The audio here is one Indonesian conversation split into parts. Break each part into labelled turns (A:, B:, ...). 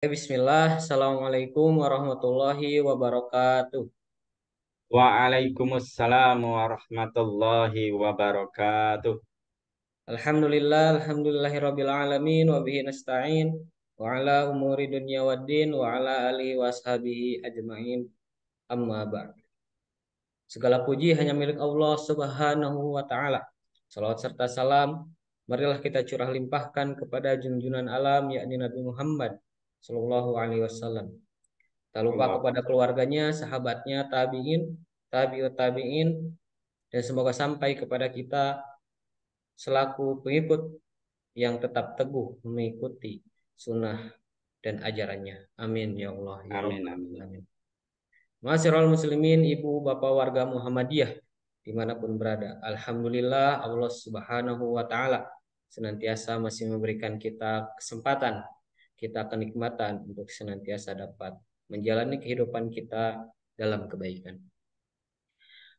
A: Bismillah, Assalamualaikum warahmatullahi wabarakatuh.
B: Waalaikumsalam warahmatullahi wabarakatuh.
A: Alhamdulillahirabbil alamin wa bihi nasta'in wa ala umuri dunya waddin wa ala alihi washabihi ajmain. Amma ba'd. Segala puji hanya milik Allah Subhanahu wa taala. Salawat serta salam marilah kita curah limpahkan kepada junjunan alam yakni Nabi Muhammad sallallahu alaihi wasallam. Tak lupa
B: Allah.
A: kepada keluarganya, sahabatnya, tabi'in, tabi'ut tabi'in, dan semoga sampai kepada kita selaku pengikut yang tetap teguh mengikuti sunnah dan ajarannya. Amin ya Allah ya
B: Amin,
A: Rabbal
B: amin.
A: alamin. Masyarul muslimin, ibu bapak warga Muhammadiyah dimanapun berada. Alhamdulillah Allah Subhanahu wa taala senantiasa masih memberikan kita kesempatan, kita kenikmatan untuk senantiasa dapat menjalani kehidupan kita dalam kebaikan.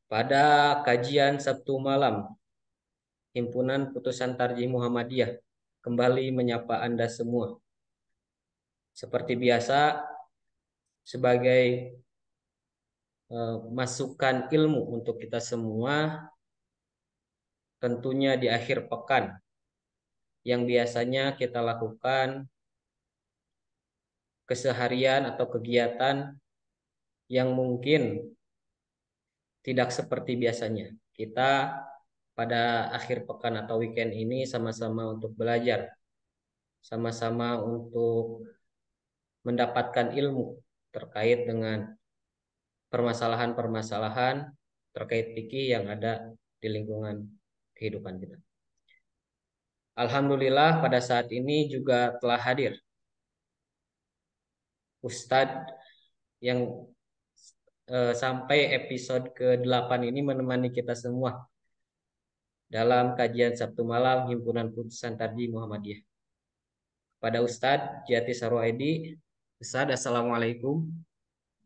A: Pada kajian Sabtu malam, Himpunan Putusan Tarjih Muhammadiyah kembali menyapa Anda semua. Seperti biasa, sebagai masukan ilmu untuk kita semua, tentunya di akhir pekan yang biasanya kita lakukan keseharian atau kegiatan yang mungkin tidak seperti biasanya. Kita pada akhir pekan atau weekend ini sama-sama untuk belajar, sama-sama untuk mendapatkan ilmu terkait dengan permasalahan-permasalahan terkait fikih yang ada di lingkungan kehidupan kita. Alhamdulillah pada saat ini juga telah hadir Ustadz yang sampai episode ke-8 ini menemani kita semua dalam kajian Sabtu malam Himpunan Putusan Tarjih Muhammadiyah. Pada Ustadz Jati Sarwaedi. Ustadz, Assalamualaikum.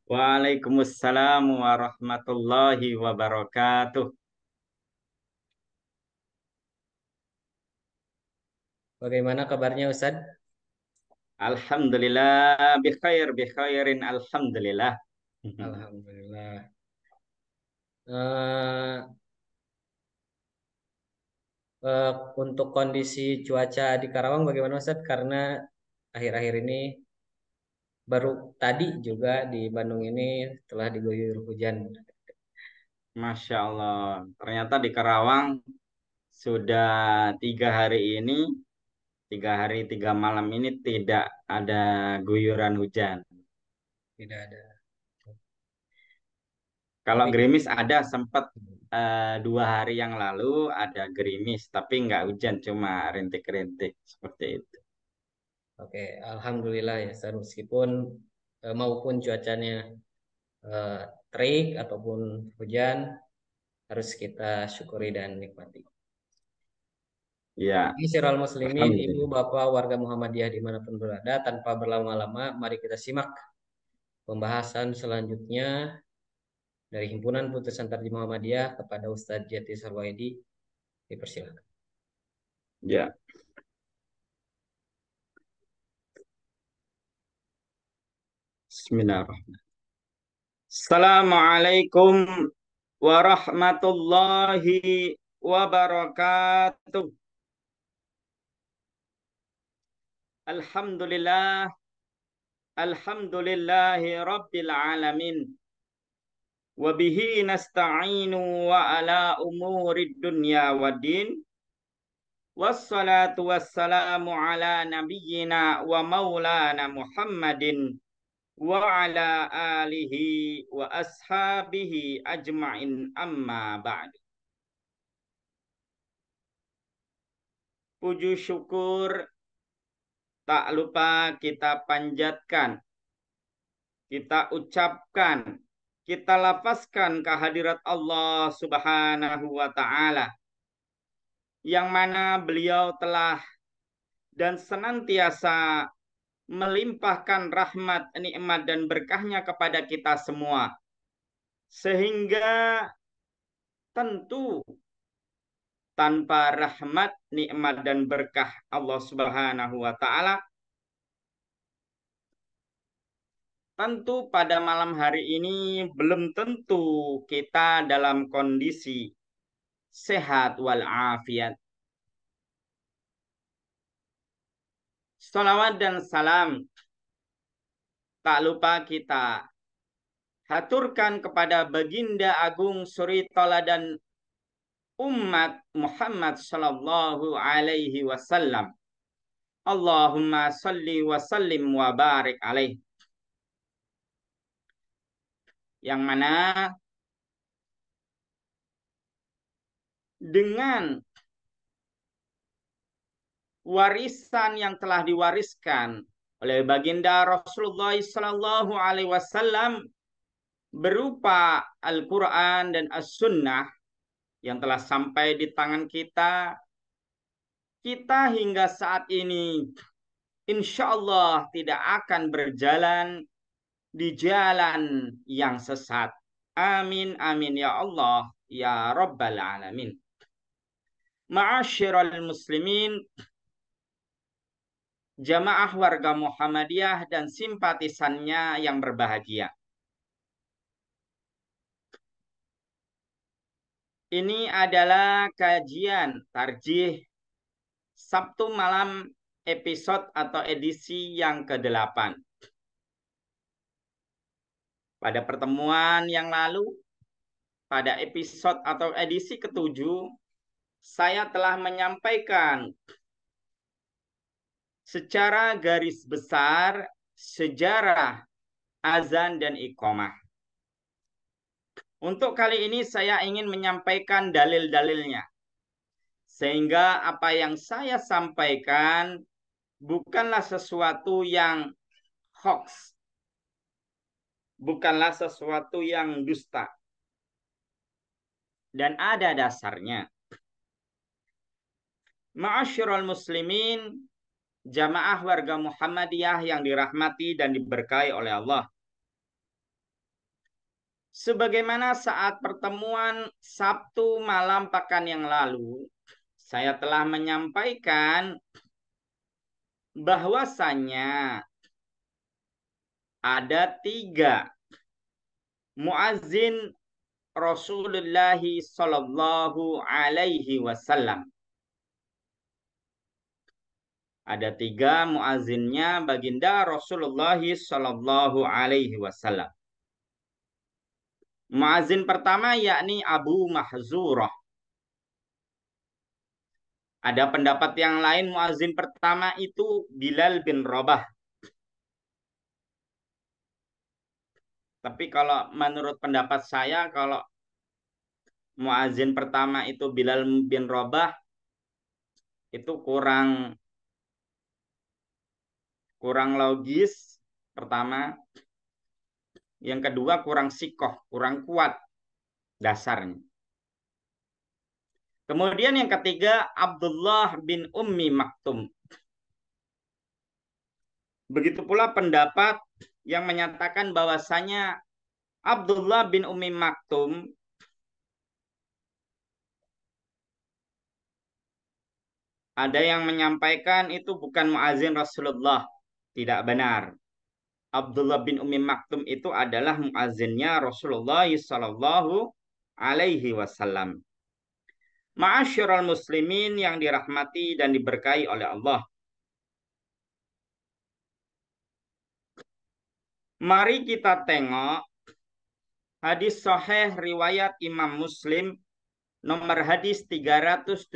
B: Waalaikumsalam warahmatullahi wabarakatuh.
A: Bagaimana kabarnya Ustadz?
B: Alhamdulillah, bi khairin alhamdulillah.
A: Alhamdulillah. Eh, eh, untuk kondisi cuaca di Karawang bagaimana Ustadz? Karena akhir-akhir ini baru tadi juga di Bandung ini telah diguyur hujan.
B: Masya Allah. Ternyata di Karawang sudah 3 hari ini, 3 hari 3 malam ini tidak ada guyuran hujan.
A: Tidak ada.
B: Kalau
A: Tapi
B: gerimis ada sempat 2 hari yang lalu ada gerimis, tapi nggak hujan, cuma rintik-rintik seperti itu.
A: oke, alhamdulillah ya Ustaz. Meskipun maupun cuacanya eh, terik ataupun hujan harus kita syukuri dan nikmati.
B: Ya,
A: Ini Syiral Muslimin, ibu
B: alhamdulillah.
A: bapak warga Muhammadiyah dimanapun berada, tanpa berlama-lama, mari kita simak pembahasan selanjutnya dari Himpunan Putusan Tarjih Muhammadiyah kepada Ustadz Jati Sarwaidi. Dipersilakan.
B: Ya, Bismillahirrahmanirrahim. Assalamualaikum warahmatullahi wabarakatuh. Alhamdulillah, alhamdulillahi rabbil alamin. Wabihi nasta'inu wa ala umurid dunya waddin. Wassalatu wassalamu ala nabiyyina wa maulana Muhammadin wa ala alihi wa ashabihi ajma'in amma ba'd. Puji syukur tak lupa kita panjatkan, kita ucapkan, kita lafazkan kehadirat Allah Subhanahu wa taala yang mana beliau telah dan senantiasa melimpahkan rahmat, nikmat dan berkahnya kepada kita semua. Sehingga tentu tanpa rahmat, nikmat dan berkah Allah Subhanahu wa taala tentu pada malam hari ini belum tentu kita dalam kondisi sehat walafiat. Salawat dan salam tak lupa kita haturkan kepada baginda agung suri toladan umat Muhammad sallallahu alaihi wasallam. Allahumma salli wa sallim wa barik alaih. Yang mana dengan warisan yang telah diwariskan oleh baginda Rasulullah sallallahu alaihi wasallam berupa Al-Quran dan As-Sunnah yang telah sampai di tangan kita, kita hingga saat ini insya Allah tidak akan berjalan di jalan yang sesat. Amin, amin ya Allah, ya Rabbal Alamin. Ma'asyiral muslimin, jamaah warga Muhammadiyah dan simpatisannya yang berbahagia. Ini adalah kajian tarjih Sabtu malam episode atau edisi yang ke-8. Pada pertemuan yang lalu, pada episode atau edisi ke-7, saya telah menyampaikan secara garis besar sejarah azan dan iqamah. Untuk kali ini saya ingin menyampaikan dalil-dalilnya. Sehingga apa yang saya sampaikan bukanlah sesuatu yang hoax. Bukanlah sesuatu yang dusta. Dan ada dasarnya. Ma'asyiral muslimin, jamaah warga Muhammadiyah yang dirahmati dan diberkahi oleh Allah. Sebagaimana saat pertemuan Sabtu malam pekan yang lalu, saya telah menyampaikan bahwasannya ada 3 muazzin Rasulullah sallallahu alaihi wasallam. Ada 3 muazzinnya baginda Rasulullah sallallahu alaihi wasallam. Muazzin pertama yakni Abu Mahzurah. Ada pendapat yang lain muazzin pertama itu Bilal bin Rabah. Tapi kalau menurut pendapat saya, kalau muazzin pertama itu Bilal bin Rabah, itu kurang logis pertama. Yang kedua kurang sikoh, kurang kuat dasarnya. Kemudian yang ketiga Abdullah bin Ummi Maktum. Begitu pula pendapat yang menyatakan bahwasanya Abdullah bin Ummi Maktum ada yang menyampaikan itu bukan muazin Rasulullah. Tidak benar. Abdullah bin Ummi Maktum itu adalah muazzinnya Rasulullah sallallahu alaihi wasallam. Ma'asyiral muslimin yang dirahmati dan diberkahi oleh Allah. Mari kita tengok hadis sahih riwayat Imam Muslim nomor hadis 379.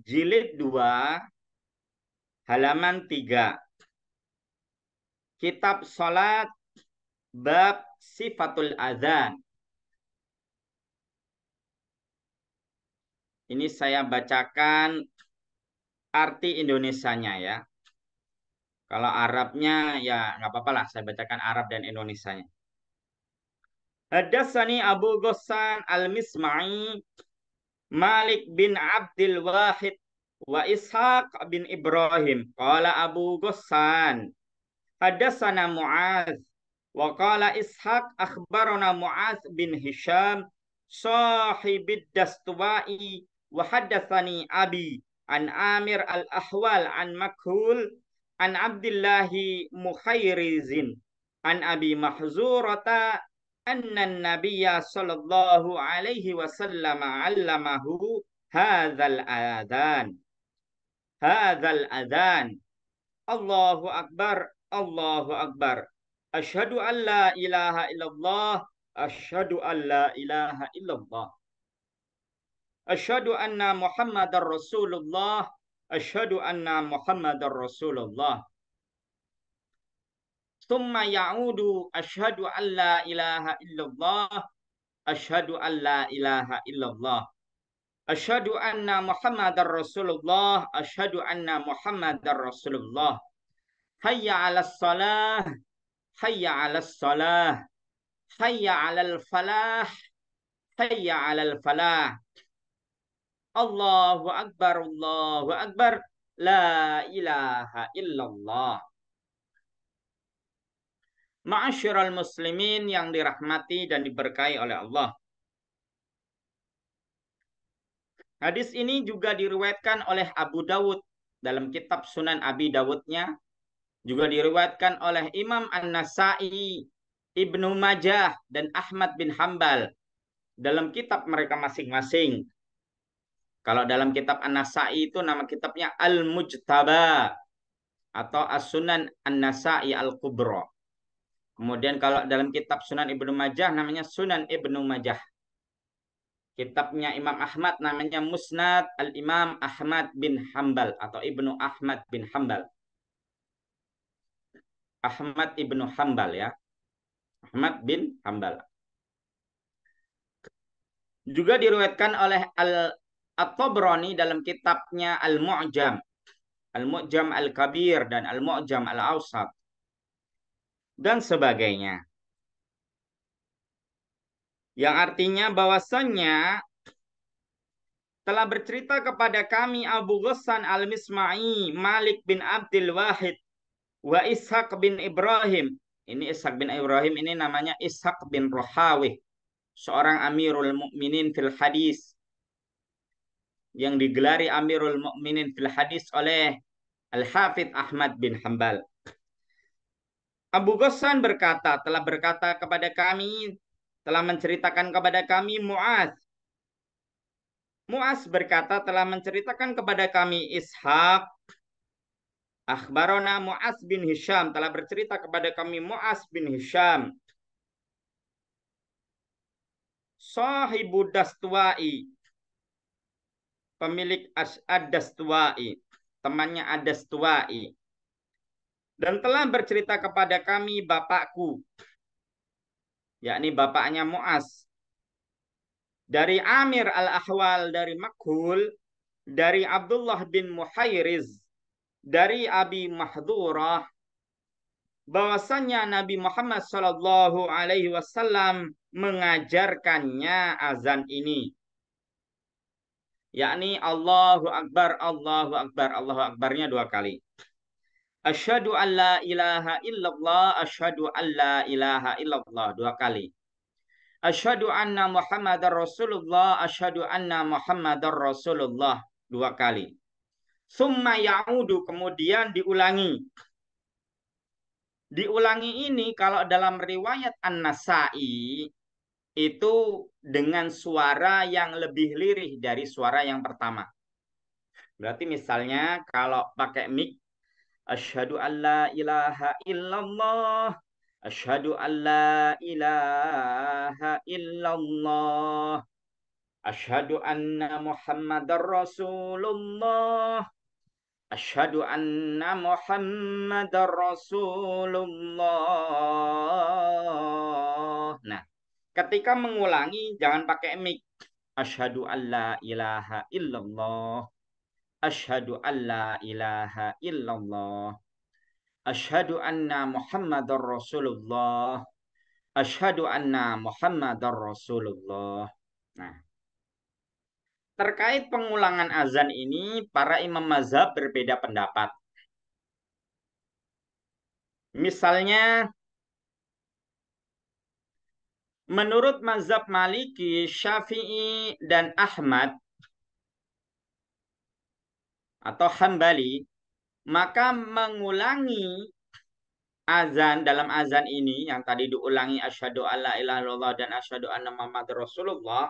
B: Jilid 2 halaman 3. Kitab Salat bab Sifatul Adzan. Ini saya bacakan arti Indonesianya ya. Kalau Arabnya ya nggak apa-apa lah, saya bacakan Arab dan Indonesianya. Hadatsani Abu Ghassan Al-Misma'i Malik bin Abdul Wahid wa Ishaq bin Ibrahim. Qala Abu Ghassan hadatsana Mu'adz wa qala Ishaq akhbarana Mu'adz bin Hisham sahibid Dastuwai wa haddatsani Abi an Amir al-Ahwal an Makhul an Abdillahi Mukhairizin an Abi Mahzurata anna Nabiyya sallallahu alaihi wasallam 'allamahu hadzal adzan. Hadzal adzan. Allahu akbar, Allahu akbar. Asyhadu an la ilaha illallah, asyhadu an la ilaha illallah. Asyhadu anna Muhammadar Rasulullah, asyhadu anna Muhammadar Rasulullah. Tsumma ya'udu asyhadu an la ilaha illallah, asyhadu an la ilaha illallah. Asyhadu anna Muhammadar Rasulullah, asyhadu anna Muhammadar Rasulullah. Hayya 'alas shalah, hayya 'alas shalah, hayya 'alal falah, hayya 'alal falah. Allahu akbar, Allahu akbar. La ilaha illallah. Ma'asyiral muslimin yang dirahmati dan diberkahi oleh Allah. Hadis ini juga diriwayatkan oleh Abu Dawud dalam kitab Sunan Abi Dawudnya. Juga diriwayatkan oleh Imam An-Nasai, Ibnu Majah, dan Ahmad bin Hambal dalam kitab mereka masing-masing. Kalau dalam kitab An-Nasai itu nama kitabnya Al-Mujtaba atau As-Sunan An-Nasai Al-Kubra. Kemudian kalau dalam kitab Sunan Ibnu Majah namanya Sunan Ibnu Majah. Kitabnya Imam Ahmad namanya Musnad Al-Imam Ahmad bin Hambal atau Ibnu Ahmad bin Hambal. Ahmad Ibnu Hambal ya. Ahmad bin Hambal. Juga diriwayatkan oleh At-Tabrani dalam kitabnya Al-Mu'jam. Al-Mu'jam Al-Kabir dan Al-Mu'jam Al-Awsat. Dan sebagainya. Yang artinya bahwasannya telah bercerita kepada kami Abu Ghassan Al-Misma'i, Malik bin Abdul Wahid, wa Ishaq bin Ibrahim. Ini Ishaq bin Ibrahim ini namanya Ishaq bin Rohawih, seorang Amirul Mukminin fil Hadis yang digelari Amirul Mukminin fil Hadis oleh Al-Hafidh Ahmad bin Hambal. Abu Ghassan berkata, telah berkata kepada kami, telah menceritakan kepada kami Mu'adz. Mu'adz berkata telah menceritakan kepada kami Ishaq. Akhbarona Mu'adz bin Hisham, telah bercerita kepada kami Mu'adz bin Hisham. Sahibu Dastuai, pemilik Ad-Dastuai, temannya Ad-Dastuai. Dan telah bercerita kepada kami bapakku, yakni bapaknya Mu'adz, dari Amir al-Ahwal, dari Makhul, dari Abdullah bin Muhairiz, dari Abi Mahdurah, bahwasanya Nabi Muhammad Shallallahu Alaihi Wasallam mengajarkannya azan ini, yakni Allahu Akbar, Allahu Akbar, Allahu Akbarnya 2 kali. Asyhadu an la ilaha illallah, asyhadu an la ilaha illallah 2 kali. Asyhadu anna Muhammadar Rasulullah, asyhadu anna Muhammadar Rasulullah 2 kali. Summa ya'udu, kemudian diulangi. Diulangi ini kalau dalam riwayat An-Nasai itu dengan suara yang lebih lirih dari suara yang pertama. Berarti misalnya kalau pakai mic, asyhadu alla ilaha illallah, asyhadu alla ilaha illallah, asyhadu anna Muhammadar Rasulullah, asyhadu anna Muhammadar Rasulullah. Nah, ketika mengulangi jangan pakai mic. Asyhadu alla ilaha illallah. Asyhadu alla ilaha illallah. Asyhadu anna Muhammadar Rasulullah. Asyhadu anna Muhammadar Rasulullah. Nah, terkait pengulangan azan ini para imam mazhab berbeda pendapat. Misalnya menurut mazhab Maliki, Syafi'i, dan Ahmad atau Hambali, maka mengulangi azan dalam azan ini yang tadi diulangi asyhadu alla ilaha illallah dan asyhadu anna muhammadar rasulullah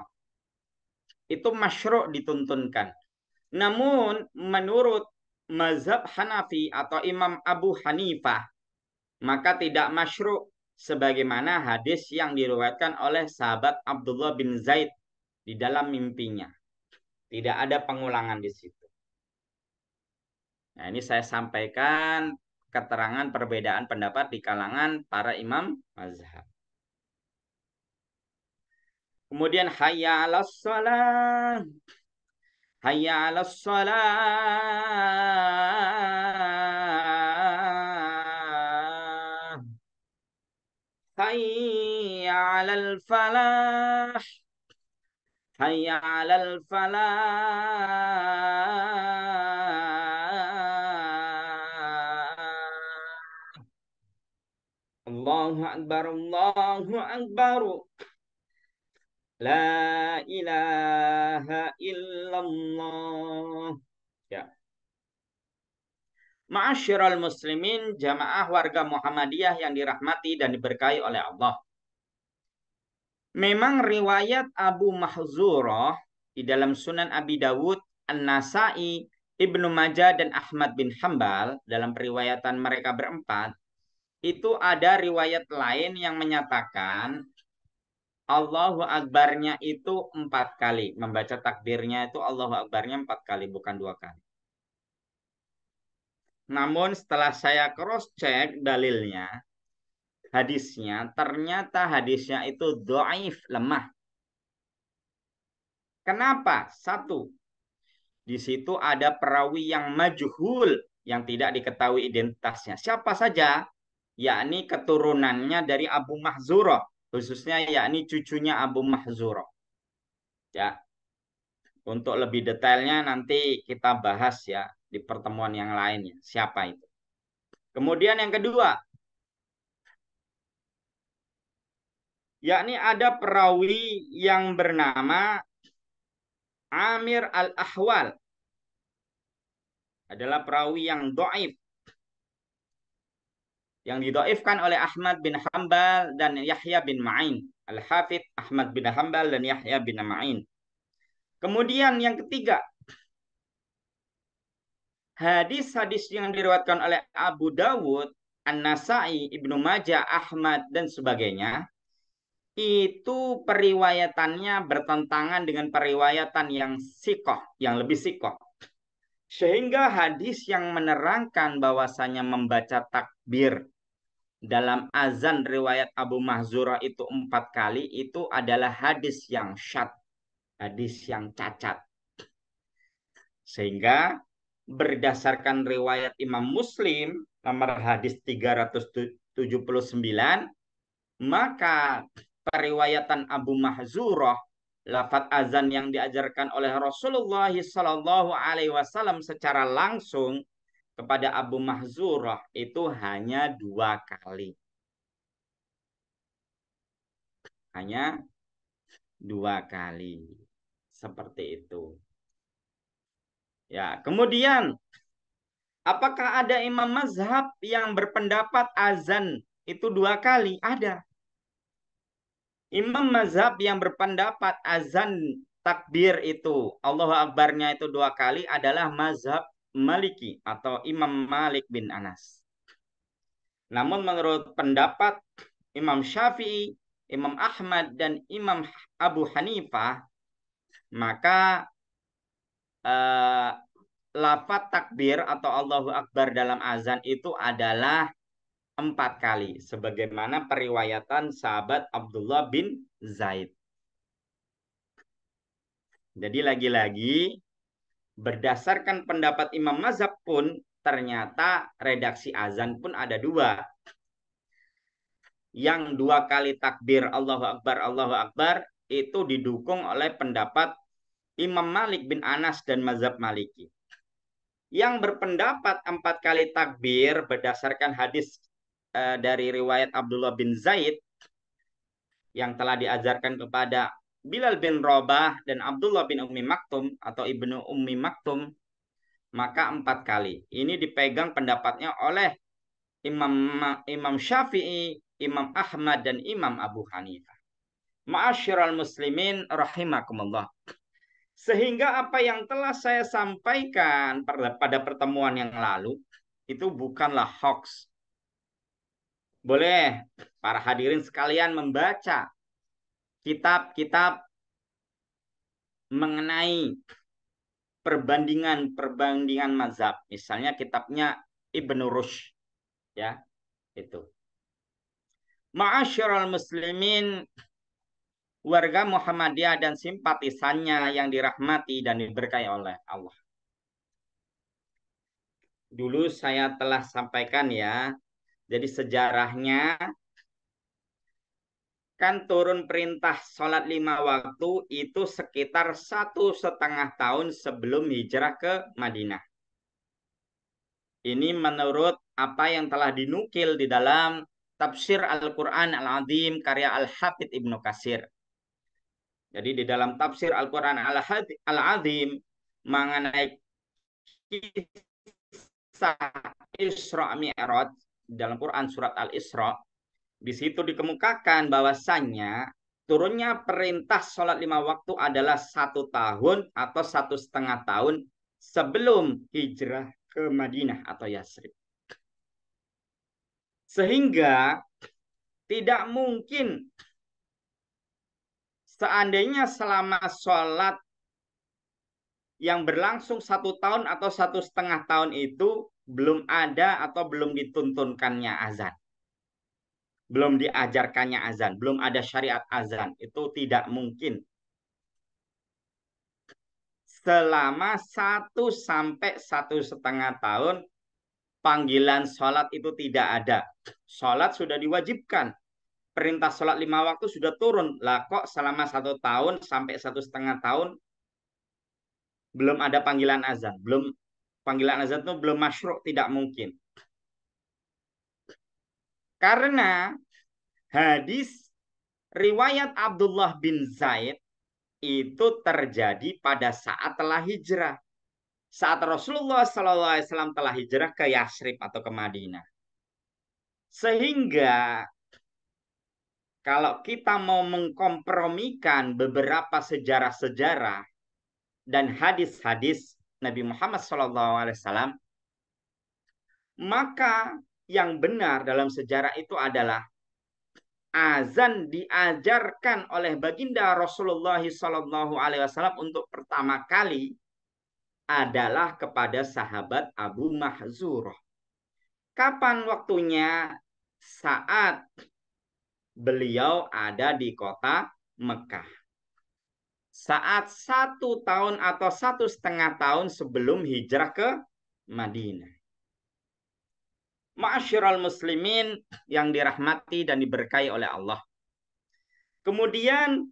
B: itu masyru' dituntunkan. Namun menurut mazhab Hanafi atau Imam Abu Hanifah maka tidak masyru' sebagaimana hadis yang diriwayatkan oleh sahabat Abdullah bin Zaid di dalam mimpinya. Tidak ada pengulangan di situ. Nah, ini saya sampaikan keterangan perbedaan pendapat di kalangan para imam mazhab. Kemudian hayya 'alas shalah. Hayya 'alas shalah. Hayya 'alal falah. Hayya 'alal falah. Allahu akbar, Allahu akbar. La ilaha illallah. Ya. Ma'asyiral muslimin, jamaah warga Muhammadiyah yang dirahmati dan diberkahi oleh Allah. Memang riwayat Abu Mahzurah di dalam Sunan Abi Dawud, An-Nasai, Ibnu Majah dan Ahmad bin Hambal dalam periwayatan mereka berempat, itu ada riwayat lain yang menyatakan Allahu Akbarnya itu 4 kali. Membaca takbirnya itu Allahu Akbarnya 4 kali, bukan 2 kali. Namun setelah saya cross check dalilnya, hadisnya, ternyata hadisnya itu dhaif, lemah. Kenapa? Satu, di situ ada perawi yang majhul, yang tidak diketahui identitasnya. Siapa saja? Yakni keturunannya dari Abu Mahzurah, khususnya yakni cucunya Abu Mahzurah. Ya, untuk lebih detailnya nanti kita bahas ya di pertemuan yang lainnya. Siapa itu? Kemudian yang kedua, yakni ada perawi yang bernama Amir Al-Ahwal. Adalah perawi yang dhaif. Yang didoifkan oleh Ahmad bin Hambal dan Yahya bin Ma'in. Al-Hafidh Ahmad bin Hambal dan Yahya bin Ma'in. Kemudian yang ketiga, hadis-hadis yang diriwayatkan oleh Abu Dawud, An-Nasai, Ibnu Majah, Ahmad, dan sebagainya, itu periwayatannya bertentangan dengan periwayatan yang sikoh, yang lebih sikoh. Sehingga hadis yang menerangkan bahwasanya membaca takbir dalam azan riwayat Abu Mahzurah itu 4 kali, itu adalah hadis yang syadz, hadis yang cacat. Sehingga berdasarkan riwayat Imam Muslim nomor hadis 379, maka periwayatan Abu Mahzurah, lafaz azan yang diajarkan oleh Rasulullah Sallallahu Alaihi Wasallam secara langsung kepada Abu Mahzurah itu hanya 2 kali. Hanya 2 kali. Seperti itu. Ya, kemudian apakah ada imam mazhab yang berpendapat azan itu 2 kali? Ada. Imam mazhab yang berpendapat azan takbir itu Allahu Akbarnya itu 2 kali adalah mazhab Maliki atau Imam Malik bin Anas. Namun menurut pendapat Imam Syafi'i, Imam Ahmad dan Imam Abu Hanifah, maka lafaz takbir atau Allahu Akbar dalam azan itu adalah 4 kali. Sebagaimana periwayatan sahabat Abdullah bin Zaid. Jadi lagi-lagi berdasarkan pendapat Imam Mazhab pun ternyata redaksi azan pun ada 2. Yang 2 kali takbir Allahu Akbar itu didukung oleh pendapat Imam Malik bin Anas dan Mazhab Maliki. Yang berpendapat 4 kali takbir berdasarkan hadis dari riwayat Abdullah bin Zaid yang telah diajarkan kepada Bilal bin Rabah dan Abdullah bin Ummi Maktum atau Ibnu Ummi Maktum, maka 4 kali. Ini dipegang pendapatnya oleh Imam Imam Syafi'i, Imam Ahmad, dan Imam Abu Hanifah. Ma'asyiral muslimin rahimakumullah. Sehingga apa yang telah saya sampaikan pada pertemuan yang lalu itu bukanlah hoax. Boleh para hadirin sekalian membaca kitab-kitab mengenai perbandingan mazhab. Misalnya kitabnya Ibnu Rushd, ya, itu. Ma'asyiral muslimin, warga Muhammadiyah dan simpatisannya yang dirahmati dan diberkahi oleh Allah. Dulu saya telah sampaikan ya, jadi sejarahnya kan turun perintah sholat 5 waktu itu sekitar 1,5 tahun sebelum hijrah ke Madinah. Ini menurut apa yang telah dinukil di dalam Tafsir Al-Quran Al-Azim karya Al-Hafidh Ibnu Katsir. Jadi di dalam Tafsir Al-Quran Al-Azim mengenai kisah Isra Mi'raj dalam Quran surat Al-Isra, di situ dikemukakan bahwasannya turunnya perintah sholat 5 waktu adalah 1 tahun atau 1,5 tahun sebelum hijrah ke Madinah atau Yasrib. Sehingga tidak mungkin seandainya selama sholat yang berlangsung 1 tahun atau 1,5 tahun itu belum ada atau belum dituntunkannya azan. Belum diajarkannya azan. Belum ada syariat azan. Itu tidak mungkin. Selama 1 sampai 1,5 tahun panggilan sholat itu tidak ada. Sholat sudah diwajibkan. Perintah sholat 5 waktu sudah turun. Lah kok selama 1 tahun sampai 1,5 tahun belum ada panggilan azan. Panggilan azan itu belum masyru', tidak mungkin. Karena hadis riwayat Abdullah bin Zaid itu terjadi pada saat telah hijrah. Saat Rasulullah SAW telah hijrah ke Yasrib atau ke Madinah. Sehingga kalau kita mau mengkompromikan beberapa sejarah-sejarah dan hadis-hadis Nabi Muhammad SAW, maka yang benar dalam sejarah itu adalah azan diajarkan oleh baginda Rasulullah SAW untuk pertama kali adalah kepada sahabat Abu Mahzurah. Kapan waktunya? Saat beliau ada di kota Mekah. Saat 1 tahun atau 1,5 tahun sebelum hijrah ke Madinah. Ma'asyiral muslimin yang dirahmati dan diberkahi oleh Allah. Kemudian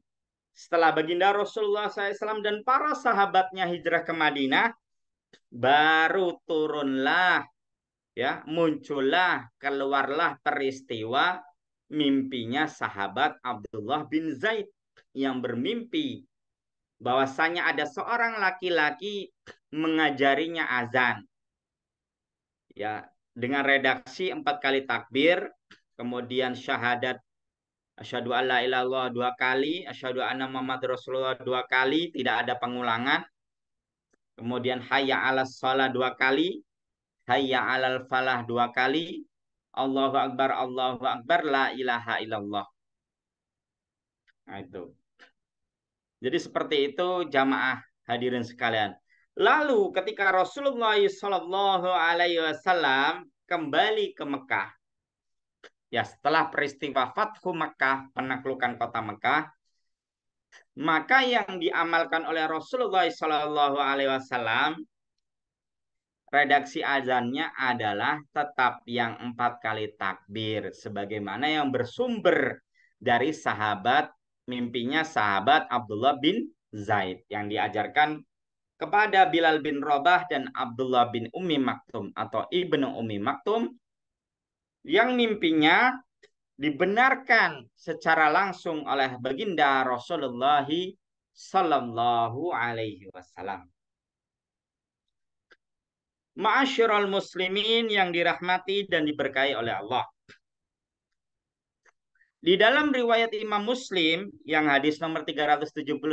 B: setelah baginda Rasulullah SAW dan para sahabatnya hijrah ke Madinah, baru turunlah, ya, muncullah, keluarlah peristiwa mimpinya sahabat Abdullah bin Zaid yang bermimpi bahwasanya ada seorang laki-laki mengajarinya azan, ya, dengan redaksi 4 kali takbir, kemudian syahadat asyhadu alla ilaha illallah 2 kali, asyhadu anna Muhammad Rasulullah 2 kali, tidak ada pengulangan. Kemudian hayya 'alas shalah 2 kali, hayya 'alal falah 2 kali, Allahu akbar, la ilaha illallah. Nah, itu. Jadi seperti itu jamaah hadirin sekalian. Lalu ketika Rasulullah SAW kembali ke Mekah, ya, setelah peristiwa Fathu Mekah, penaklukan kota Mekah, maka yang diamalkan oleh Rasulullah SAW redaksi azannya adalah tetap yang 4 kali takbir, sebagaimana yang bersumber dari sahabat, mimpinya sahabat Abdullah bin Zaid yang diajarkan kepada Bilal bin Rabah dan Abdullah bin Ummi Maktum atau Ibnu Ummi Maktum, yang mimpinya dibenarkan secara langsung oleh baginda Rasulullah Sallallahu Alaihi Wasallam. Ma'asyiral muslimin yang dirahmati dan diberkahi oleh Allah. Di dalam riwayat Imam Muslim yang hadis nomor 379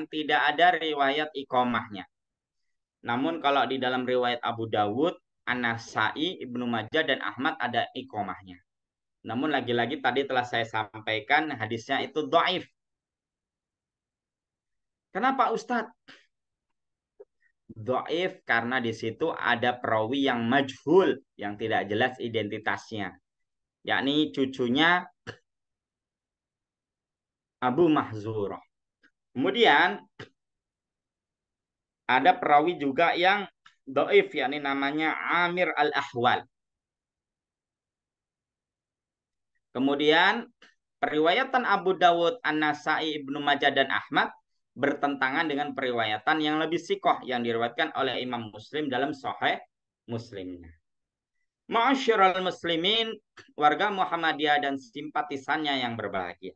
B: tidak ada riwayat iqamahnya. Namun kalau di dalam riwayat Abu Dawud, An-Nasai, Ibnu Majah dan Ahmad ada iqamahnya. Namun lagi-lagi tadi telah saya sampaikan hadisnya itu dhaif. Kenapa Ustadz? Dhaif karena di situ ada perawi yang majhul, yang tidak jelas identitasnya, yakni cucunya Abu Mahzurah. Kemudian ada perawi juga yang dhaif, yakni namanya Amir Al-Ahwal. Kemudian periwayatan Abu Dawud, An-Nasai, Ibnu Majah dan Ahmad bertentangan dengan periwayatan yang lebih sikoh yang diriwayatkan oleh Imam Muslim dalam Sahih Muslimnya. Ma'asyiral muslimin, warga Muhammadiyah dan simpatisannya yang berbahagia.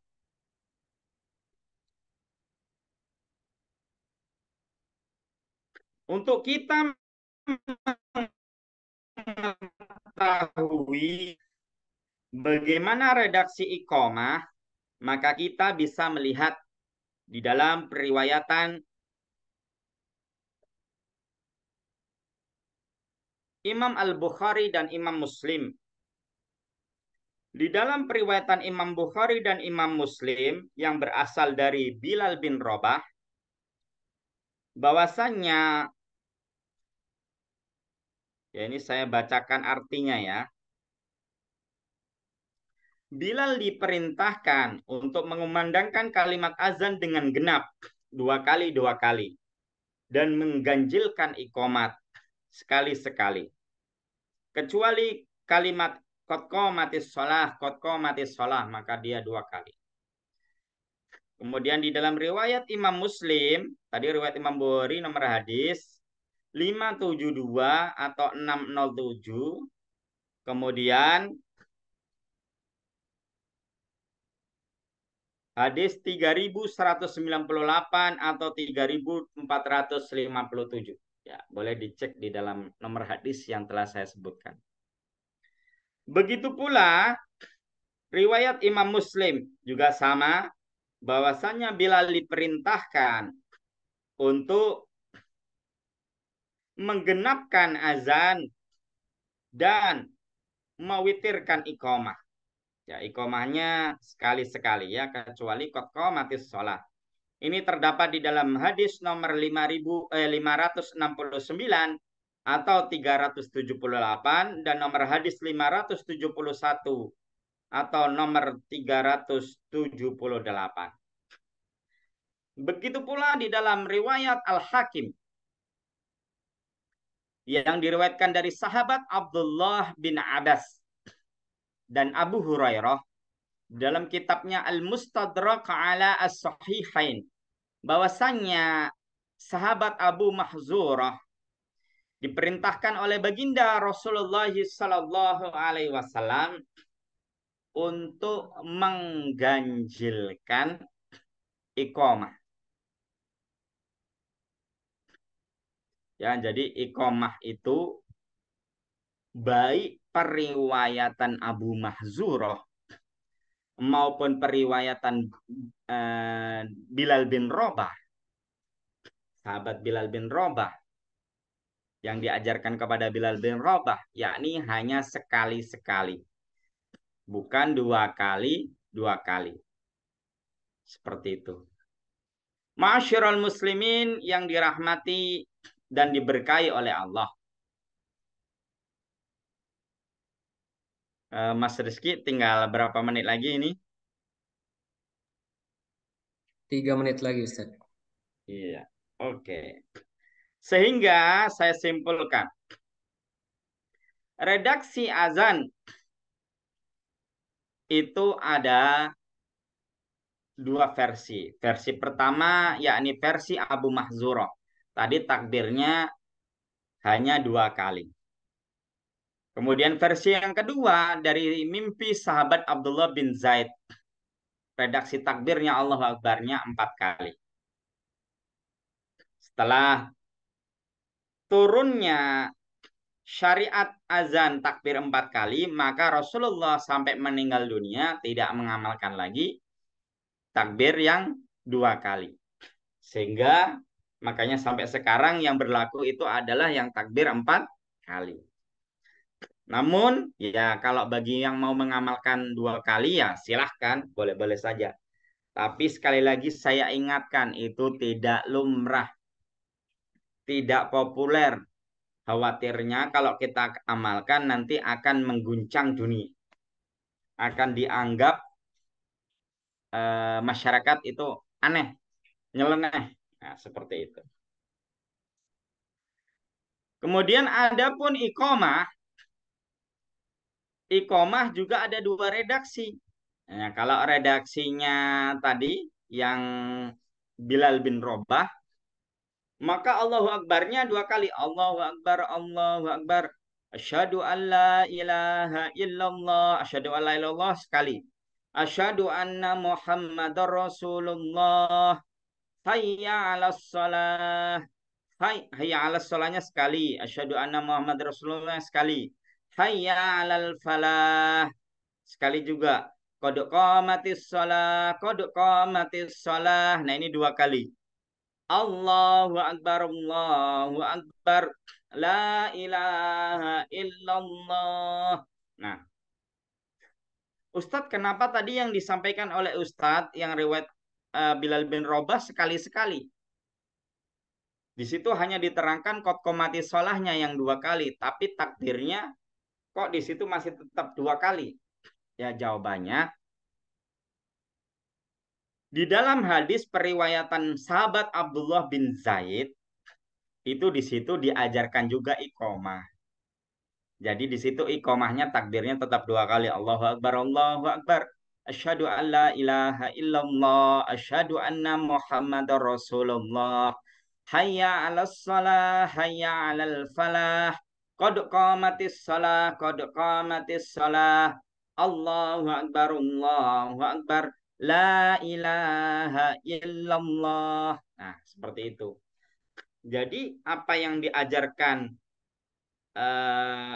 B: Untuk kita mengetahui bagaimana redaksi iqamah, maka kita bisa melihat di dalam periwayatan Imam Al-Bukhari dan Imam Muslim. Di dalam periwayatan Imam Bukhari dan Imam Muslim yang berasal dari Bilal bin Rabah, bahwasannya, ya ini saya bacakan artinya ya. Bilal diperintahkan untuk mengumandangkan kalimat azan dengan genap dua kali dan mengganjilkan iqamat sekali-sekali. Kecuali kalimat qad qamatis shalah, maka dia dua kali. Kemudian di dalam riwayat Imam Muslim, tadi riwayat Imam Bukhari nomor hadis 572 atau 607. Kemudian hadis 3198 atau 3457. Ya, boleh dicek di dalam nomor hadis yang telah saya sebutkan. Begitu pula riwayat Imam Muslim juga sama, bahwasannya Bilal diperintahkan untuk menggenapkan azan dan mewitirkan iqamah. Ya, iqamahnya sekali-sekali ya, kecuali qad qamatis shalah. Ini terdapat di dalam hadis nomor 569 atau 378 dan nomor hadis 571 atau nomor 378. Begitu pula di dalam riwayat Al-Hakim yang diriwayatkan dari sahabat Abdullah bin Abbas dan Abu Hurairah dalam kitabnya Al-Mustadrak ala As-Sahihain, bahwasannya sahabat Abu Mahzurah diperintahkan oleh baginda Rasulullah Sallallahu Alaihi Wasallam untuk mengganjilkan iqamah. Ya, jadi iqamah itu baik periwayatan Abu Mahzurah maupun periwayatan Bilal bin Rabah, sahabat Bilal bin Rabah, yang diajarkan kepada Bilal bin Rabah, yakni hanya sekali-sekali, bukan dua kali. Seperti itu. Ma'asyiral muslimin yang dirahmati dan diberkahi oleh Allah. Mas Rizky, tinggal berapa menit lagi ini?
A: 3 menit lagi, Ustaz.
B: Iya, oke. Sehingga saya simpulkan, redaksi azan itu ada dua versi. Versi pertama yakni versi Abu Mahzurah. Tadi takbirnya hanya dua kali. Kemudian versi yang kedua dari mimpi sahabat Abdullah bin Zaid. Redaksi takbirnya Allah Akbarnya 4 kali. Setelah turunnya syariat azan takbir 4 kali, maka Rasulullah sampai meninggal dunia tidak mengamalkan lagi takbir yang 2 kali. Sehingga makanya sampai sekarang yang berlaku itu adalah yang takbir 4 kali. Namun ya kalau bagi yang mau mengamalkan 2 kali ya silahkan, boleh-boleh saja. Tapi sekali lagi saya ingatkan itu tidak lumrah, tidak populer. Khawatirnya kalau kita amalkan nanti akan mengguncang dunia. Akan dianggap masyarakat itu aneh, nyeleneh. Nah, seperti itu. Kemudian ada pun iqomah juga ada 2 redaksi. Nah, kalau redaksinya tadi yang Bilal bin Robah, maka Allahu Akbarnya 2 kali. Allahu Akbar, Allahu Akbar. Asyhadu an la ilaha illallah. Asyhadu an la ilallah sekali. Asyhadu anna Muhammadar Rasulullah. Hayya 'alas shalah. Hayya 'alas shalahnya sekali. Asyhadu anna Muhammad Rasulullah sekali. Hayya 'alal falah sekali juga. Qad qamatis shalah, qad qamatis shalah. Nah, ini 2 kali. Allahu Akbar, Allahu Akbar. La ilaha illallah. Nah, Ustadz, kenapa tadi yang disampaikan oleh Ustadz yang riwayat Bilal bin Robah sekali-sekali? Di situ hanya diterangkan kot komati solahnya yang 2 kali, tapi takdirnya kok di situ masih tetap 2 kali? Ya jawabannya, di dalam hadis periwayatan sahabat Abdullah bin Zaid, itu di situ diajarkan juga iqomah. Jadi di situ iqomahnya takbirnya tetap 2 kali. Allahu Akbar, Allahu Akbar. Asyhadu an la ilaha illallah. Asyhadu anna Muhammadar Rasulullah. Hayya 'alas shalah, hayya 'alal falah. Qad qamatis shalah, qad qamatis shalah. Allahu Akbar, Allahu Akbar. La ilaha illallah. Nah, seperti itu. Jadi apa yang diajarkan eh,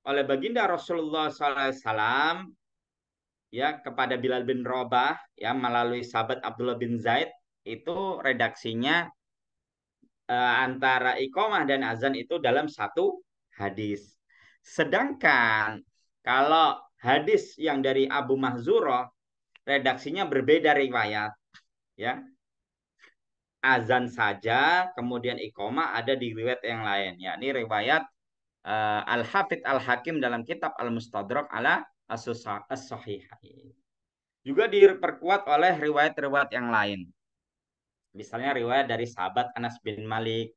B: oleh baginda Rasulullah SAW ya kepada Bilal bin Rabah ya melalui sahabat Abdullah bin Zaid itu redaksinya antara iqamah dan azan itu dalam satu hadis. Sedangkan kalau hadis yang dari Abu Mahzurah redaksinya berbeda riwayat ya. Azan saja kemudian iqamah ada di riwayat yang lain yakni riwayat Al-Hafidh Al-Hakim dalam kitab Al-Mustadrak ala As-Sahihain. Juga diperkuat oleh riwayat-riwayat yang lain. Misalnya riwayat dari sahabat Anas bin Malik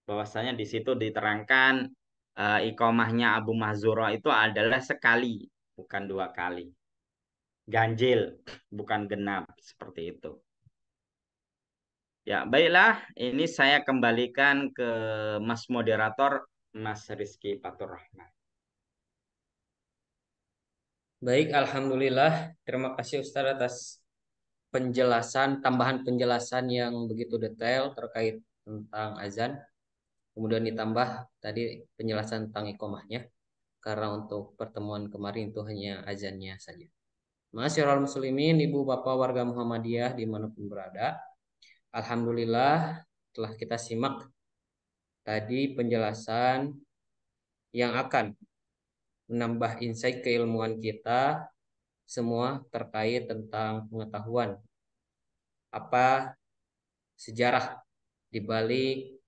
B: bahwasanya di situ diterangkan iqamahnya Abu Mahzura itu adalah sekali, bukan 2 kali. Ganjil, bukan genap, seperti itu. Ya, baiklah, ini saya kembalikan ke Mas Moderator, Mas Rizky Fatur Rahman.
A: Baik, alhamdulillah. Terima kasih Ustaz atas penjelasan, tambahan penjelasan yang begitu detail terkait tentang azan. Kemudian ditambah tadi penjelasan tentang iqomahnya. Karena untuk pertemuan kemarin itu hanya azannya saja. Masyaallah muslimin, ibu bapak warga Muhammadiyah dimanapun berada. Alhamdulillah telah kita simak tadi penjelasan yang akan menambah insight keilmuan kita semua terkait tentang pengetahuan apa sejarah di balik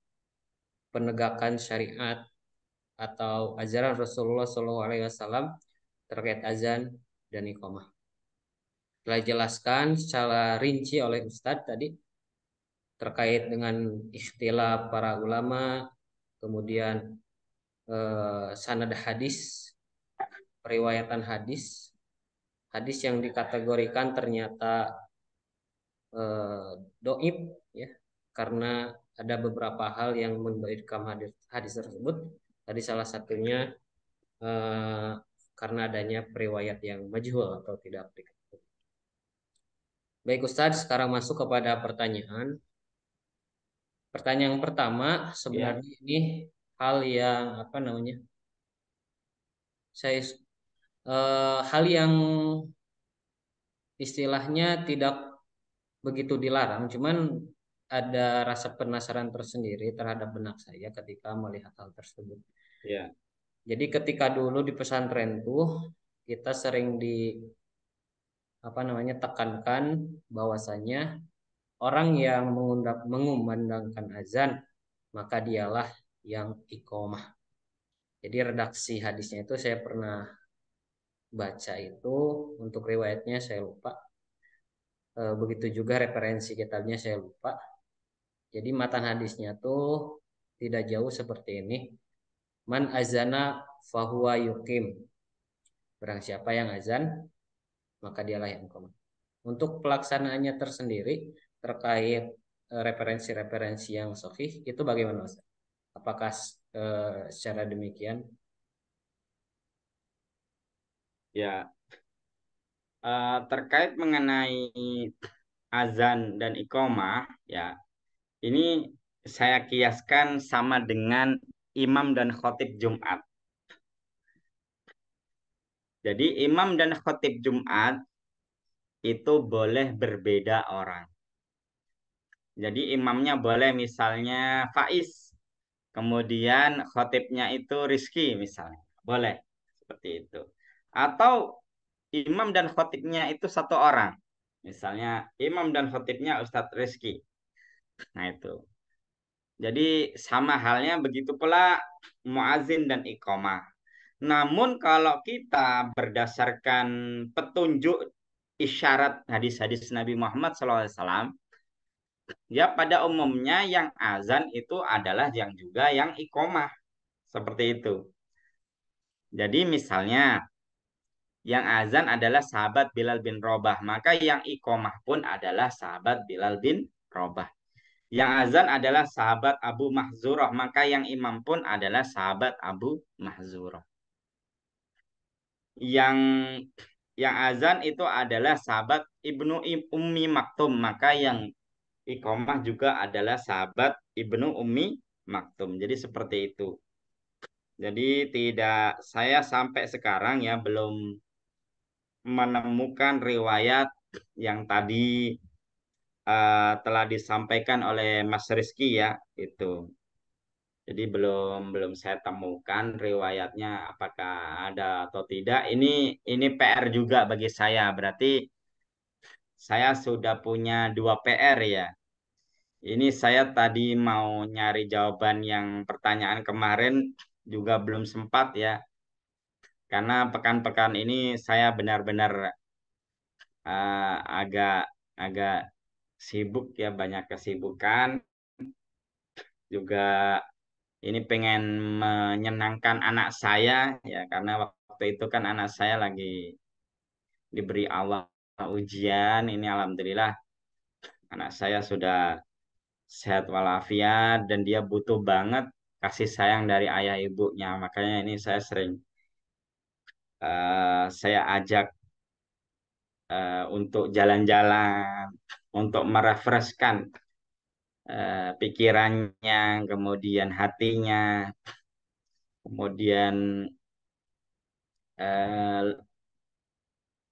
A: penegakan syariat atau ajaran Rasulullah SAW terkait azan dan iqamah. Telah dijelaskan secara rinci oleh Ustadz tadi terkait dengan istilah para ulama, kemudian sanad hadis, periwayatan hadis, hadis yang dikategorikan ternyata doib ya karena ada beberapa hal yang mendoibkan hadis, hadis tersebut. Tadi salah satunya eh, karena adanya periwayat yang majhul atau tidak aplikatif. Baik Ustadz, sekarang masuk kepada pertanyaan. Pertanyaan pertama
B: Ya,
A: sebenarnya ini hal yang apa namanya, saya hal yang istilahnya tidak begitu dilarang, cuman ada rasa penasaran tersendiri terhadap benak saya ketika melihat hal tersebut.
B: Ya,
A: Jadi ketika dulu di pesantren tuh kita sering di apa namanya tekankan bahwasanya orang yang mengumandangkan azan maka dialah yang iqomah. Jadi redaksi hadisnya itu saya pernah baca itu, untuk riwayatnya saya lupa. Begitu juga referensi kitabnya saya lupa. Jadi matan hadisnya tuh tidak jauh seperti ini. Man azana fahuwa yukim. Barang siapa yang azan, maka dialah yang iqomah. Untuk pelaksanaannya tersendiri terkait referensi-referensi yang sahih itu bagaimana Mas? Apakah secara demikian?
B: ya. Terkait mengenai azan dan iqomah, ya, ini saya kiaskan sama dengan imam dan khotib Jumat. Jadi imam dan khotib Jumat itu boleh berbeda orang. Jadi imamnya boleh misalnya Faiz, kemudian khotibnya itu Rizky misalnya. Boleh seperti itu. Atau imam dan khotibnya itu satu orang. Misalnya imam dan khotibnya Ustadz Rizky. Nah itu. Jadi sama halnya begitu pula muazin dan iqamah. Namun kalau kita berdasarkan petunjuk isyarat hadis-hadis Nabi Muhammad SAW, ya pada umumnya yang azan itu adalah yang juga yang iqamah. Seperti itu. Jadi misalnya yang azan adalah sahabat Bilal bin Robah, maka yang iqamah pun adalah sahabat Bilal bin Robah. Yang azan adalah sahabat Abu Mahzurah, maka yang imam pun adalah sahabat Abu Mahzurah. Yang azan itu adalah sahabat Ibnu Ummi Maktum, maka yang iqamah juga adalah sahabat Ibnu Ummi Maktum. Jadi seperti itu. Jadi tidak, saya sampai sekarang ya belum menemukan riwayat yang tadi telah disampaikan oleh Mas Rizky ya itu. Jadi belum belum saya temukan riwayatnya apakah ada atau tidak. Ini PR juga bagi saya. Berarti saya sudah punya dua PR ya. Ini saya tadi mau nyari jawaban yang pertanyaan kemarin juga belum sempat ya. Karena pekan-pekan ini saya benar-benar agak agak sibuk ya, banyak kesibukan. Juga ini pengen menyenangkan anak saya ya karena waktu itu kan anak saya lagi diberi awal ujian. Ini alhamdulillah anak saya sudah sehat walafiat dan dia butuh banget kasih sayang dari ayah ibunya. Makanya ini saya sering saya ajak untuk jalan-jalan, untuk merefreshkan pikirannya, kemudian hatinya, kemudian eh,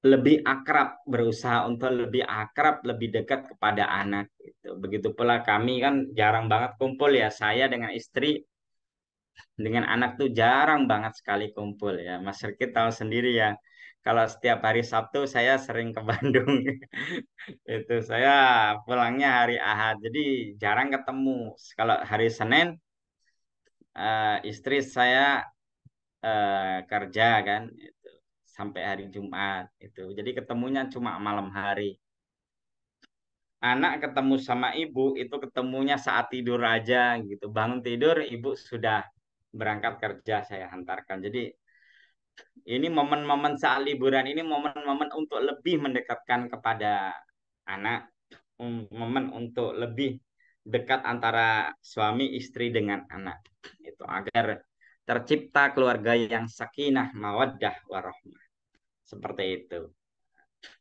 B: lebih akrab, berusaha untuk lebih akrab, lebih dekat kepada anak gitu. Begitu pula kami kan jarang banget kumpul ya, saya dengan istri dengan anak tuh jarang banget sekali kumpul ya. Mas Rikit tahu sendiri ya. Kalau setiap hari Sabtu saya sering ke Bandung. Itu saya pulangnya hari Ahad. Jadi jarang ketemu. Kalau hari Senin istri saya kerja kan itu sampai hari Jumat itu. Jadi ketemunya cuma malam hari. Anak ketemu sama ibu itu ketemunya saat tidur aja gitu. Bangun tidur ibu sudah berangkat kerja saya hantarkan. Jadi ini momen-momen saat liburan ini momen-momen untuk lebih mendekatkan kepada anak, momen untuk lebih dekat antara suami istri dengan anak. Itu agar tercipta keluarga yang sakinah, mawaddah, warahmah. Seperti itu.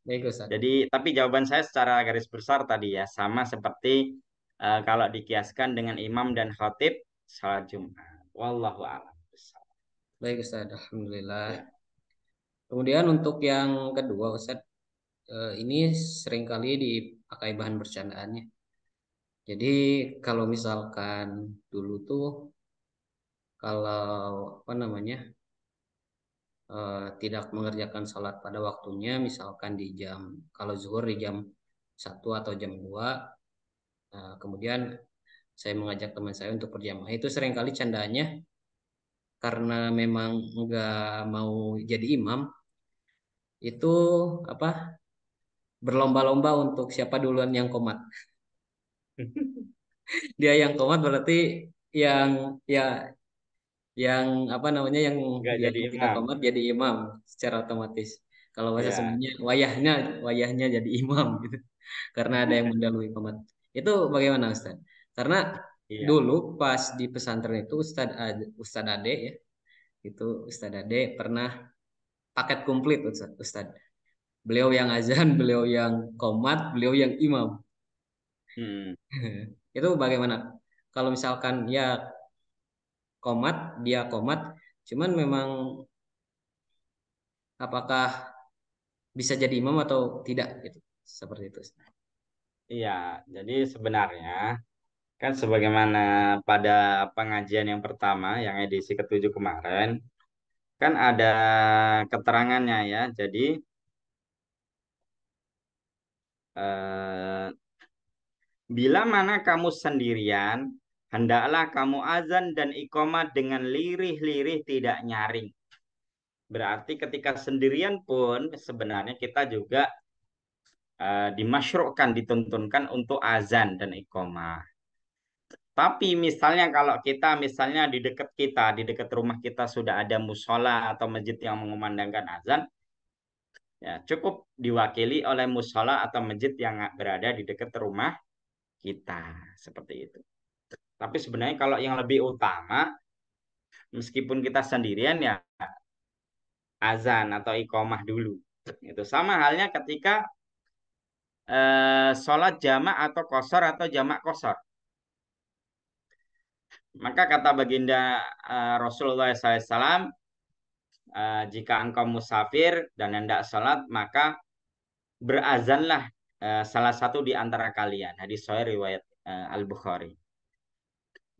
A: Baik Ustaz.
B: Jadi, tapi jawaban saya secara garis besar tadi ya, sama seperti kalau dikiaskan dengan imam dan khatib salat Jumat. Wallahu a'lam bishawab.
A: Baik Ustaz, Alhamdulillah.
B: Ya.
A: Kemudian untuk yang kedua Ustaz, ini seringkali dipakai bahan bercandaannya. Jadi kalau misalkan dulu tuh kalau apa namanya tidak mengerjakan sholat pada waktunya, misalkan di jam kalau zuhur di jam 1 atau jam 2, kemudian saya mengajak teman saya untuk berjamaah, itu seringkali candanya karena memang nggak mau jadi imam, itu apa berlomba-lomba untuk siapa duluan yang komat. Dia yang komat berarti yang ya yang apa namanya
B: Nggak
A: yang
B: jadi
A: tidak
B: imam.
A: komat jadi imam secara otomatis. Kalau bahasa
B: Ya.
A: Sundanya wayahnya wayahnya jadi imam gitu. Karena ada yang mendahului komat. Itu bagaimana Ustaz? Karena
B: Iya.
A: dulu pas di pesantren itu Ustad Ade ya, itu Ustad Ade pernah paket komplit Ustad, Ustad. Beliau yang azan, beliau yang komat, beliau yang imam.
B: Hmm.
A: Itu bagaimana? Kalau misalkan ya komat, dia komat, cuman memang apakah bisa jadi imam atau tidak gitu. Seperti itu.
B: Iya. Jadi sebenarnya kan sebagaimana pada pengajian yang pertama, yang edisi ketujuh kemarin, kan ada keterangannya ya. Jadi eh, bila mana kamu sendirian, hendaklah kamu azan dan iqamah dengan lirih-lirih tidak nyaring. Berarti ketika sendirian pun sebenarnya kita juga dimasyru'kan, dituntunkan untuk azan dan iqamah. Tapi misalnya kalau kita misalnya di dekat rumah kita sudah ada musola atau masjid yang mengumandangkan azan, ya cukup diwakili oleh musola atau masjid yang berada di dekat rumah kita, seperti itu. Tapi sebenarnya kalau yang lebih utama, meskipun kita sendirian ya azan atau iqomah dulu. Itu sama halnya ketika sholat jamak atau kosor atau jamak kosor. Maka kata baginda Rasulullah SAW, jika engkau musafir dan hendak sholat, maka berazanlah salah satu di antara kalian. Hadis sahih riwayat Al-Bukhari.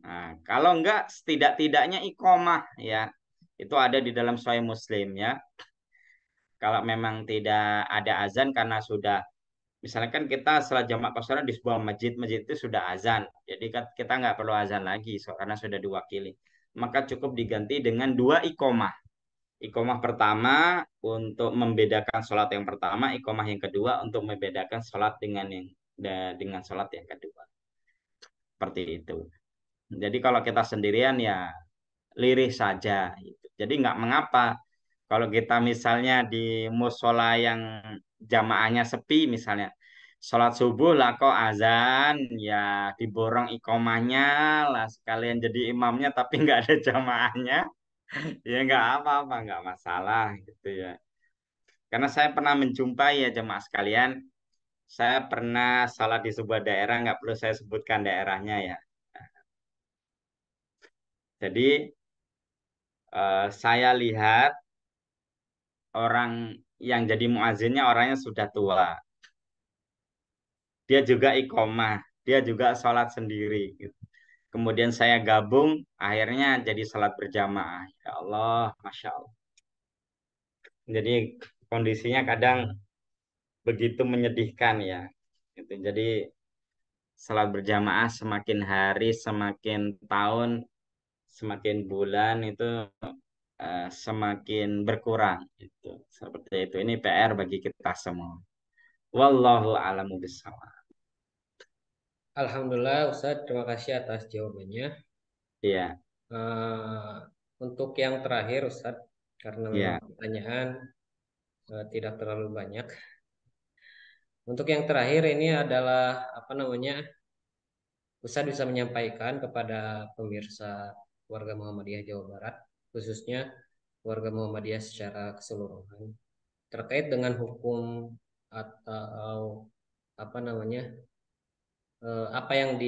B: Nah, kalau enggak setidak-tidaknya iqomah ya. Itu ada di dalam Sahih Muslim ya. Kalau memang tidak ada azan karena sudah misalnya kan kita salat jamak qasar di sebuah masjid, masjid itu sudah azan. Jadi kan kita nggak perlu azan lagi karena sudah diwakili. Maka cukup diganti dengan dua iqomah. Iqomah pertama untuk membedakan sholat yang pertama, iqomah yang kedua untuk membedakan sholat dengan sholat yang kedua. Seperti itu. Jadi kalau kita sendirian ya lirih saja gitu. Jadi nggak mengapa kalau kita misalnya di musola yang jamaahnya sepi misalnya sholat subuh lah kok azan ya diborong ikomahnya lah sekalian jadi imamnya tapi nggak ada jamaahnya ya nggak apa-apa nggak masalah gitu ya. Karena saya pernah menjumpai ya jemaah sekalian, saya pernah salat di sebuah daerah nggak perlu saya sebutkan daerahnya ya. Jadi saya lihat orang yang jadi muazinnya orangnya sudah tua. Dia juga iqomah, dia juga sholat sendiri. Gitu. Kemudian saya gabung, akhirnya jadi sholat berjamaah. Ya Allah, Masya Allah. Jadi kondisinya kadang begitu menyedihkan ya. Gitu. Jadi sholat berjamaah semakin hari, semakin tahun, semakin bulan itu semakin berkurang. Itu. Seperti itu. Ini PR bagi kita semua. Wallahu a'lamu bishawab.
A: Alhamdulillah Ustaz, terima kasih atas jawabannya.
B: Iya,
A: Eh, untuk yang terakhir Ustaz, karena memang
B: iya,
A: pertanyaan tidak terlalu banyak. Untuk yang terakhir ini adalah apa namanya? Ustaz bisa menyampaikan kepada pemirsa warga Muhammadiyah Jawa Barat, khususnya warga Muhammadiyah secara keseluruhan, terkait dengan hukum atau apa namanya? Apa yang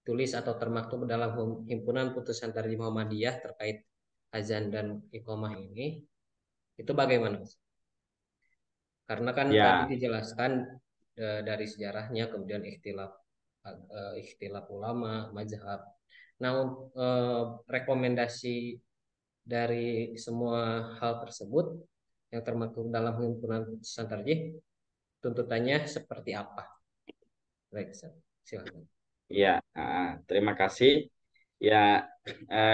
A: tulis atau termaktub dalam himpunan putusan tarjih Muhammadiyah terkait azan dan iqamah ini itu bagaimana, Mas? Karena kan tadi
B: Ya,
A: dijelaskan dari sejarahnya, kemudian ikhtilaf ulama, mazhab. Nah, eh, rekomendasi dari semua hal tersebut yang termaktub dalam himpunan putusan tarjih, tuntutannya seperti apa? Baik, Ustaz. Silakan.
B: ya, terima kasih. Ya,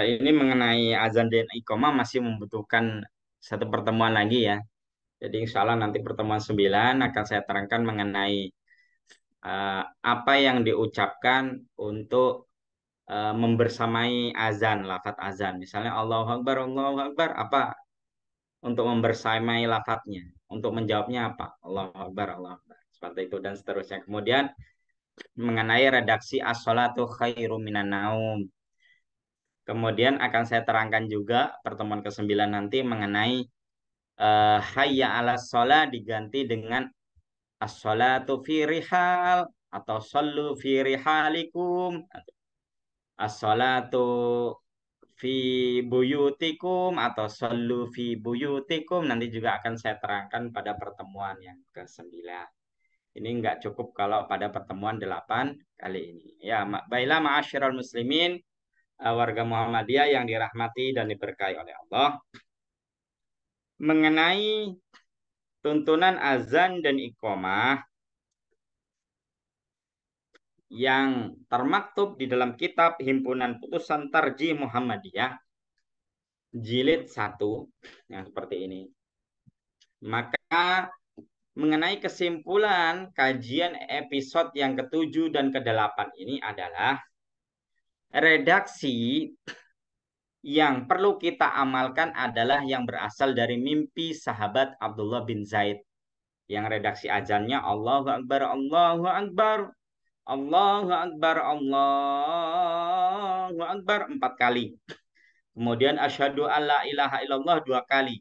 B: ini mengenai azan dan iqamah masih membutuhkan satu pertemuan lagi ya. Jadi insya Allah nanti pertemuan 9 akan saya terangkan mengenai apa yang diucapkan untuk membersamai azan, lafadz azan. Misalnya Allahu Akbar, apa untuk membersamai lafadznya, untuk menjawabnya apa? Allahu Akbar. Seperti itu dan seterusnya. Kemudian mengenai redaksi as-sholatu khairum minan naum. Kemudian akan saya terangkan juga pertemuan ke-9 nanti mengenai hayya 'alas sholat diganti dengan as-sholatu fi rihal atau sallu fi rihalikum, as-sholatu fi buyutikum atau sallu fi buyutikum, nanti juga akan saya terangkan pada pertemuan yang ke-9. Ini enggak cukup kalau pada pertemuan 8 kali ini. Ya, baiklah ma'asyiral muslimin, warga Muhammadiyah yang dirahmati dan diberkahi oleh Allah. Mengenai tuntunan azan dan iqamah yang termaktub di dalam kitab Himpunan Putusan Tarjih Muhammadiyah jilid 1 yang seperti ini. Maka mengenai kesimpulan kajian episode yang ke-7 dan ke-8 ini adalah redaksi yang perlu kita amalkan adalah yang berasal dari mimpi sahabat Abdullah bin Zaid. Yang redaksi azannya Allahu Akbar, Allahu Akbar, Allahu Akbar, Allahu Akbar 4 kali. Kemudian asyhadu alla ilaha illallah 2 kali.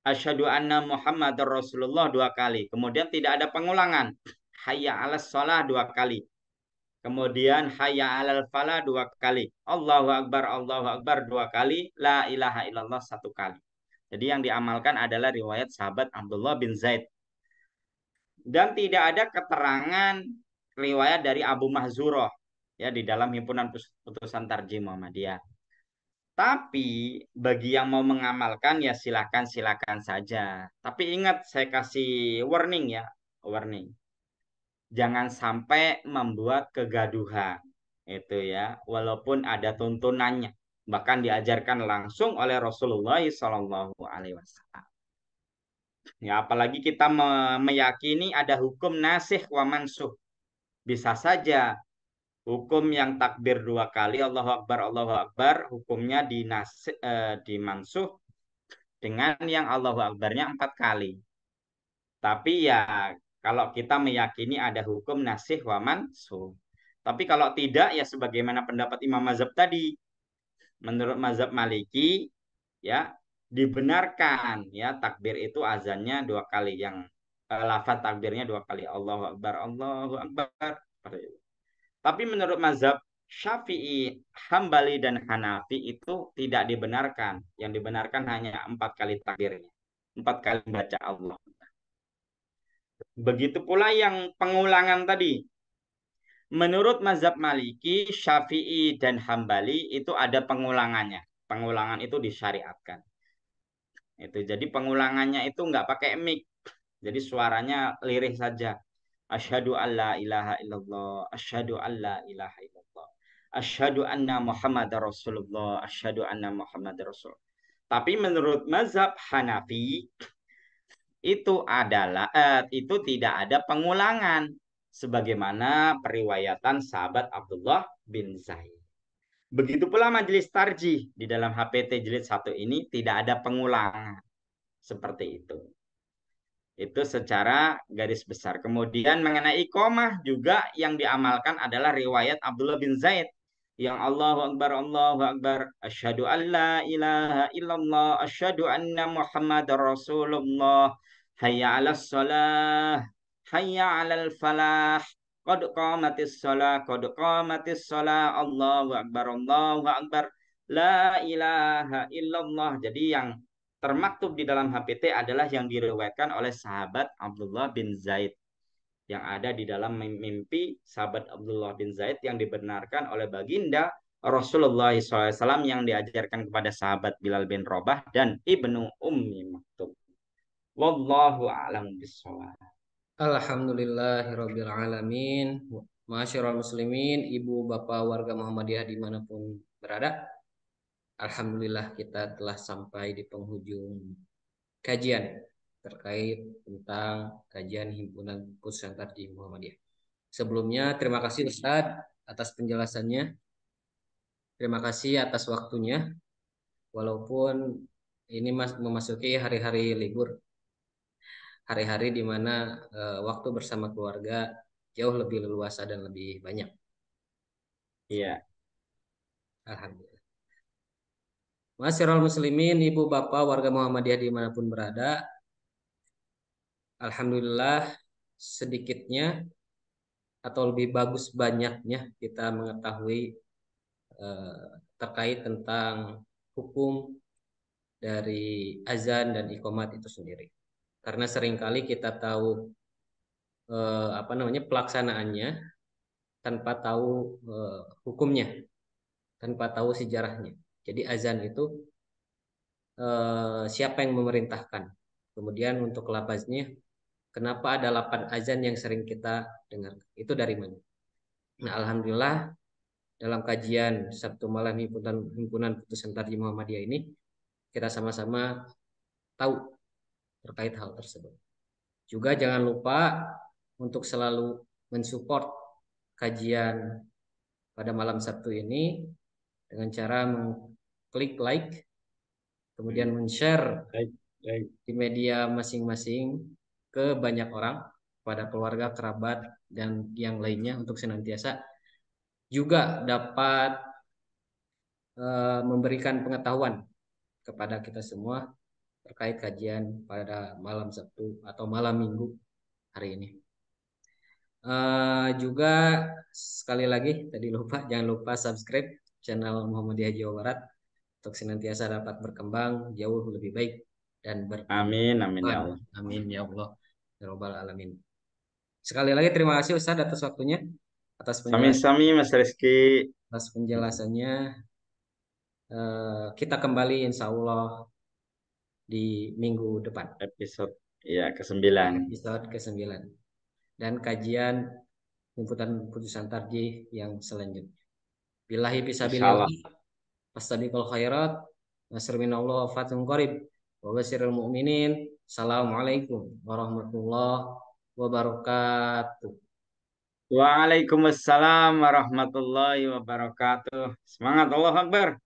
B: Asyhadu anna Muhammadar Rasulullah 2 kali. Kemudian tidak ada pengulangan. Hayya 'alas shalah 2 kali. Kemudian hayya 'alal falah 2 kali. Allahu Akbar 2 kali. La ilaha illallah 1 kali. Jadi yang diamalkan adalah riwayat sahabat Abdullah bin Zaid. Dan tidak ada keterangan riwayat dari Abu Mahzurah ya di dalam himpunan putusan tarjih Muhammadiyah. Tapi bagi yang mau mengamalkan ya silakan saja. Tapi ingat saya kasih warning ya, warning. Jangan sampai membuat kegaduhan. Itu ya, walaupun ada tuntunannya. Bahkan diajarkan langsung oleh Rasulullah SAW. Ya, apalagi kita meyakini ada hukum nasikh wa mansuh. Bisa saja hukum yang takbir 2 kali Allahu Akbar hukumnya dimansuh dengan yang Allahu Akbarnya 4 kali. Tapi ya kalau kita meyakini ada hukum nasikh wa mansuh. Tapi kalau tidak ya sebagaimana pendapat Imam Mazhab tadi, menurut Mazhab Maliki ya dibenarkan ya takbir itu azannya 2 kali, yang lafaz takbirnya 2 kali Allahu Akbar, Allahu Akbar. Tapi menurut mazhab Syafi'i, Hambali dan Hanafi itu tidak dibenarkan. Yang dibenarkan hanya 4 kali takbirnya, 4 kali baca Allah. Begitu pula yang pengulangan tadi. Menurut mazhab Maliki, Syafi'i dan Hambali itu ada pengulangannya. Pengulangan itu disyariatkan. Itu jadi pengulangannya itu nggak pakai mic. Jadi suaranya lirih saja. Asyhadu alla ilaha illallah, asyhadu alla ilaha illallah. Asyhadu anna Muhammadar Rasulullah, asyhadu anna Muhammadar Rasul. Tapi menurut mazhab Hanafi itu adalah itu tidak ada pengulangan sebagaimana periwayatan sahabat Abdullah bin Zaid. Begitu pula majelis tarjih di dalam HPT jilid 1 ini tidak ada pengulangan seperti itu. Itu secara garis besar. Kemudian mengenai iqamah juga yang diamalkan adalah riwayat Abdullah bin Zaid yang Allahu Akbar, asyhadu alla ilaha illallah, asyhadu anna Muhammadar Rasulullah, hayya 'alas shalah, hayya 'alal falah, qad qamatis shalah, Allahu akbar, la ilaha illallah. Jadi yang termaktub di dalam HPT adalah yang diriwayatkan oleh sahabat Abdullah bin Zaid, yang ada di dalam mimpi sahabat Abdullah bin Zaid yang dibenarkan oleh baginda Rasulullah SAW yang diajarkan kepada sahabat Bilal bin Rabah dan Ibnu Ummi Maktub. Wallahu a'lam bishawab.
A: Alhamdulillahirabbil alamin. Masyarul muslimin, ibu bapak warga Muhammadiyah dimanapun berada. Alhamdulillah kita telah sampai di penghujung kajian terkait tentang kajian himpunan Pusat Tarjih Muhammadiyah. Sebelumnya terima kasih Ustadz atas penjelasannya. Terima kasih atas waktunya. Walaupun ini memasuki hari-hari libur, hari-hari di mana waktu bersama keluarga jauh lebih leluasa dan lebih banyak.
B: Iya.
A: Alhamdulillah. Masyarul muslimin, ibu bapak warga Muhammadiyah dimanapun berada, alhamdulillah sedikitnya atau lebih bagus banyaknya kita mengetahui eh, terkait tentang hukum dari azan dan iqamat itu sendiri. Karena seringkali kita tahu apa namanya pelaksanaannya tanpa tahu hukumnya, tanpa tahu sejarahnya. Jadi azan itu siapa yang memerintahkan. Kemudian untuk lapaznya, kenapa ada 8 azan yang sering kita dengar? Itu dari mana? Nah, alhamdulillah dalam kajian Sabtu malam himpunan Putusan Tarjih Muhammadiyah ini kita sama-sama tahu terkait hal tersebut. Juga jangan lupa untuk selalu mensupport kajian pada malam Sabtu ini dengan cara mengklik like, kemudian men-share
B: Baik, baik.
A: di media masing-masing ke banyak orang, pada keluarga, kerabat, dan yang lainnya untuk senantiasa juga dapat memberikan pengetahuan kepada kita semua terkait kajian pada malam Sabtu atau malam Minggu hari ini. Juga sekali lagi tadi lupa, jangan lupa subscribe channel Muhammadiyah Jawa Barat untuk senantiasa dapat berkembang jauh lebih baik dan
B: Amin, amin ya
A: bermanfaat.
B: Allah.
A: Amin ya Allah ya Rabbal alamin. Sekali lagi terima kasih Ustaz atas waktunya, atas
B: Sami-sami Mas Rizky.
A: penjelasannya. Kita kembali insya Allah di minggu depan,
B: Episode ya ke-9.
A: episode ke-9 dan kajian himpunan putusan tarjih yang selanjutnya. Billahi
B: Insya
A: fisabilillah,
B: Allah.
A: fastabiqul khairat, nasr minallah, fatun qarib, wa basyiril mu'minin. Assalamualaikum warahmatullahi wabarakatuh.
B: Waalaikumsalam warahmatullahi wabarakatuh. Semangat, Allah Akbar.